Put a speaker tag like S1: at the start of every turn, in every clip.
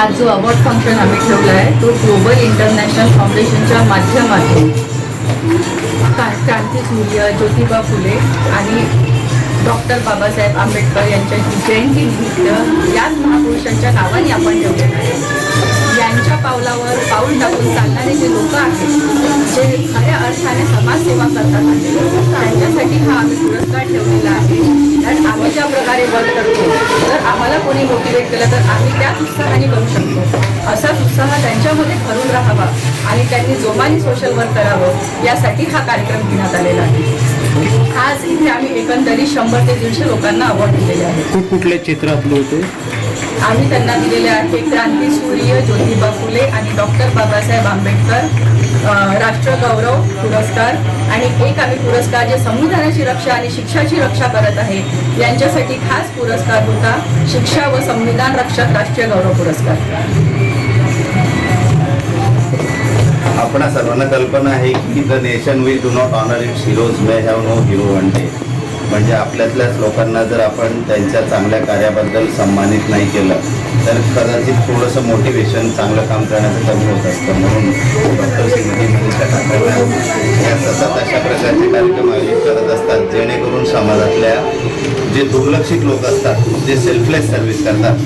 S1: आज जो award function आम्ही ठेवला आहे तो ग्लोबल इंटरनॅशनल फाउंडेशनच्या माध्यमातून क्रांतीसूर्य ज्योतिबा फुले आणि डॉक्टर बाबासाहेब आंबेडकर यांच्या जयंतीनिमित्त याच महापुरुषांच्या नावाने आपण ठेवलेलं आहे. यांच्या पावलावर पाऊल टाकून चालणारे जे लोक आहेत जे खऱ्या अर्थाने समाजसेवा करतात त्यांच्यासाठी हा आम्ही पुरस्कार ठेवलेला आहे. कारण आम्ही ज्या प्रकारे वर्क करतो जर आम्हाला कोणी मोटिवेट केलं तर आम्ही त्याच उत्साहाने करू शकतो. असाच उत्साह त्यांच्यामध्ये भरून राहावा आणि त्यांनी जोमाने सोशल वर्क करावं यासाठी हा कार्यक्रम घेण्यात आलेला आहे. आज इथे आम्ही एकंदरीत 100 ते 150 लोकांना अवॉर्ड दिलेले आहेत.
S2: कुठल्या क्षेत्रातले होते?
S1: आम्ही त्यांना दिलेले आहे क्रांतीसूर्य ज्योतिबा फुले आणि डॉक्टर बाबासाहेब आंबेडकर राष्ट्रगौरव पुरस्कार आणि एक आम्ही पुरस्कार जे संविधानाची रक्षा आणि शिक्षाची रक्षा करत आहे यांच्यासाठी खास पुरस्कार होता शिक्षा व संविधान रक्षक राष्ट्रीय गौरव पुरस्कार.
S3: आपणा सर्वांना कल्पना आहे की the nation will do not honour its heroes may have no hero one day. म्हणजे आपल्यातल्याच लोकांना जर आपण त्यांच्या चांगल्या कार्याबद्दल सन्मानित नाही केलं तर कदाचित थोडंसं मोटिवेशन चांगलं काम करण्याचं कमी होत असतं. म्हणून डॉक्टर श्रीमती मनीषा ठाकरे या सतत अशा प्रकारचे कार्यक्रम आयोजित करत असतात जेणेकरून समाजातल्या जे दुर्लक्षित लोक असतात, जे सेल्फलेस सर्व्हिस करतात,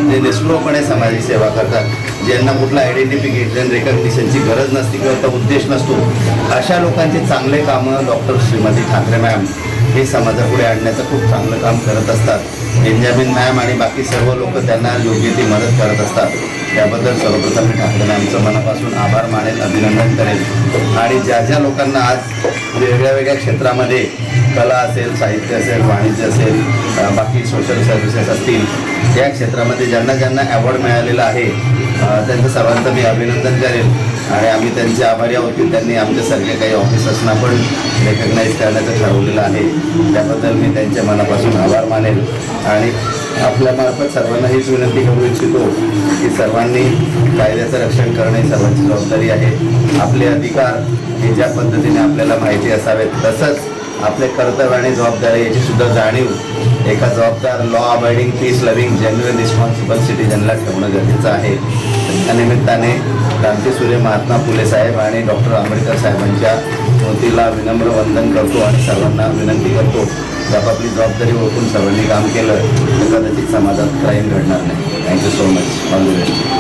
S3: जे निष्ठुरपणे समाजाची सेवा करतात, ज्यांना कुठलं आयडेंटिफिकेशन रिकग्निशनची गरज नसते किंवा तो उद्देश नसतो, अशा लोकांचे चांगले कामं डॉक्टर श्रीमती ठाकरे मॅम हे समाजापुढे आणण्याचं खूप चांगलं काम करत असतात. बेंजामिन मॅम आणि बाकी सर्व लोक त्यांना योग्य ती मदत करत असतात. त्याबद्दल सर्वप्रथम मी ठाकरे मॅमचं मनापासून आभार मानेल, अभिनंदन करेल. आणि ज्या ज्या लोकांना आज वेगळ्या वेगळ्या क्षेत्रामध्ये कला असेल, साहित्य असेल, वाणिज्य असेल, बाकी सोशल सर्व्हिसेस असतील, या क्षेत्रामध्ये ज्यांना ज्यांना अवॉर्ड मिळालेला आहे त्यांचं सर्वांचं मी अभिनंदन करेल. आणि आम्ही त्यांचे आभारी आहोत की त्यांनी आमच्या सगळे काही ऑफिसर्सना पण रेकग्नाईज करण्याचं ठरवलेलं आहे. त्याबद्दल मी त्यांच्या मनापासून आभार मानेल. आणि आपल्यामार्फत सर्वांना हीच विनंती करू इच्छितो की सर्वांनी कायद्याचं रक्षण करणे सर्वांची जबाबदारी आहे. आपले अधिकार हे ज्या पद्धतीने आपल्याला माहिती असावेत तसंच आपले कर्तव्य आणि जबाबदारी याची सुद्धा जाणीव एका जबाबदार law abiding peace loving genuine responsible सिटीजनला ठेवणं गरजेचं आहे. त्या निमित्ताने क्रांतीसूर्य महात्मा फुले साहेब आणि डॉक्टर आंबेडकर साहेबांच्या मूर्तीला विनम्र वंदन करतो आणि सर्वांना विनंती करतो की आपापली जबाबदारी ओळखून सर्वांनी काम केलं तर कदाचित समाजात क्राईम घडणार नाही. Thank you so much. All the best.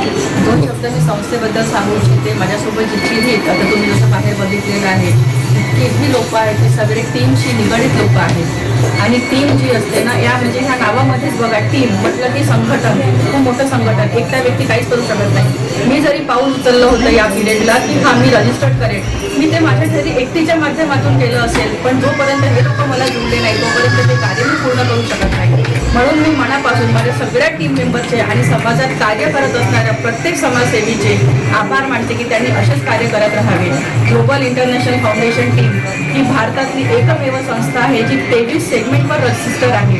S1: 2 शब्द मी संस्थेबद्दल सांगू इच्छिते. माझ्यासोबत जितकी आता तुम्ही जसं बाहेर बघितलेलं आहे इतकी लोक आहेत ते सगळे टीमशी निगडीत लोक आहेत. आणि टीम जी असते ना या म्हणजे ह्या नावामध्येच बघा टीम म्हटलं की संघटन खूप मोठं संघटन. एकटा व्यक्ती काहीच करू शकत नाही. मी जरी पाऊल उचललं होतं या पिरियडला की हा मी रजिस्टर्ड करेन मी ते माझ्या घरी एकटीच्या माध्यमातून केलं असेल पण जोपर्यंत हे लोक मला जुळले नाही तोपर्यंत ते कार्य मी पूर्ण करू शकत नाही. म्हणून मी मनापासून माझ्या सगळ्या टीम मेंबरचे आणि समाजात कार्य करत असणाऱ्या प्रत्येक समाजसेवीचे आभार मानते की त्यांनी असेच कार्य करत राहावे. ग्लोबल इंटरनॅशनल फाउंडेशन टीम ही भारतातली एकमेव संस्था आहे जी 23 सेगमेंटवर रजिस्टर आहे.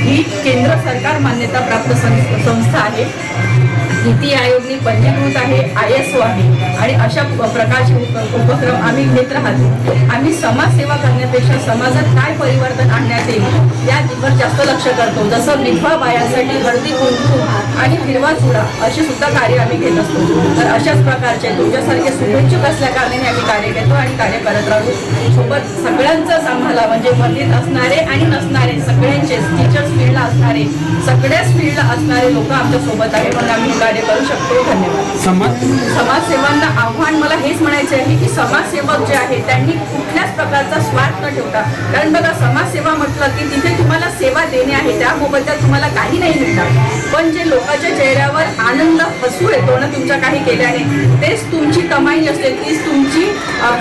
S1: ही केंद्र सरकार मान्यता प्राप्त संस्था आहे. नीती आयोगनी पंजीकृत आहे, ISO आहे. आणि अशा प्रकारचे उपक्रम आम्ही घेत राहतो. आम्ही समाजसेवा करण्यापेक्षा समाजात काय परिवर्तन आणण्यात येईल यावर जास्त लक्ष करतो. जसं विधवा बायांसाठी हळदी कुंकू आणि हिरवा चुडा असे सुद्धा कार्य आम्ही घेत असतो. तर अशाच प्रकारचे तुमच्यासारखे शुभेच्छुक असल्या कारणाने आम्ही कार्य घेतो आणि कार्य करत राहतो. सोबत सगळ्यांचंच आम्हाला म्हणजे मदत असणारे आणि नसणारे सगळ्यांचेच टीचर्स फील्डला असणारे सगळ्याच फील्डला असणारे लोक आमच्या सोबत आहे म्हणून आम्ही कार्य करू शकतो. धन्यवाद. समाजसेवांना आव्हान मला हेच म्हणायचे आहे की समाजसेवक जे आहे त्यांनी कुठल्याच प्रकारचा स्वार्थ न ठेवता, कारण बघा समाजसेवा म्हटलं की तिथे तुम्हाला सेवा देणे आहे त्या मोबदल्यात तुम्हाला काही नाही मिळणार. पण जे लोकांच्या चेहऱ्यावर आनंद हसू येतो ना तुमच्या काही केल्याने तेच तुमची कमाई असते, तीच तुमची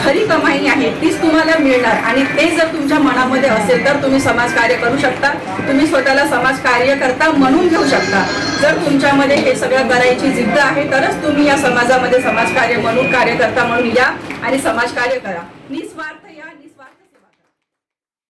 S1: खरी कमाई आहे, तीच तुम्हाला मिळणार. आणि ते जर तुमच्या मनामध्ये असेल तर तुम्ही समाजकार्य करू शकता. तुम्ही स्वतःला समाजकार्यकर्ता म्हणून घेऊ शकता. जर तुमच्यामध्ये हे सगळं करायची जिद्द आहे तरच तुम्ही या समाजामध्ये समाजकार्य म्हणून कार्यकर्ता म्हणून या आणि समाजकार्य करा. निस्वार्थ